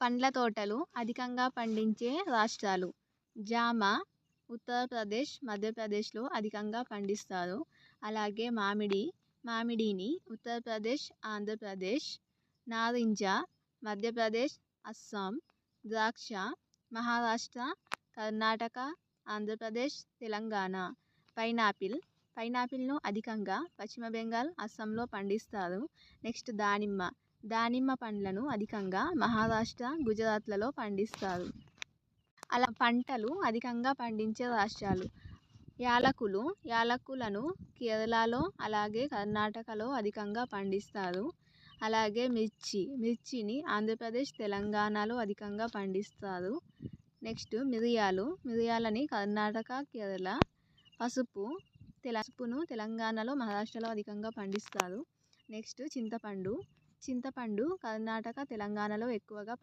పండ్ల తోటలు అధికంగా పండించే రాష్ట్రాలు. జామ ఉత్తరప్రదేశ్, మధ్యప్రదేశ్లో అధికంగా పండిస్తారు. అలాగే మామిడిని ఉత్తరప్రదేశ్, ఆంధ్రప్రదేశ్. నారింజ మధ్యప్రదేశ్, అస్సాం. ద్రాక్ష మహారాష్ట్ర, కర్ణాటక, ఆంధ్రప్రదేశ్, తెలంగాణ. పైనాపిల్ను అధికంగా పశ్చిమ బెంగాల్, అస్సాంలో పండిస్తారు. నెక్స్ట్ దానిమ్మ పండ్లను అధికంగా మహారాష్ట్ర, గుజరాత్లలో పండిస్తారు. అలా పంటలు అధికంగా పండించే రాష్ట్రాలు. యాలకులను కేరళలో అలాగే కర్ణాటకలో అధికంగా పండిస్తారు. అలాగే మిర్చిని ఆంధ్రప్రదేశ్, తెలంగాణలో అధికంగా పండిస్తారు. నెక్స్ట్ మిరియాలని కర్ణాటక, కేరళ. పసుపును తెలంగాణలో, మహారాష్ట్రలో అధికంగా పండిస్తారు. నెక్స్ట్ చింతపండు కర్ణాటక, తెలంగాణలో ఎక్కువగా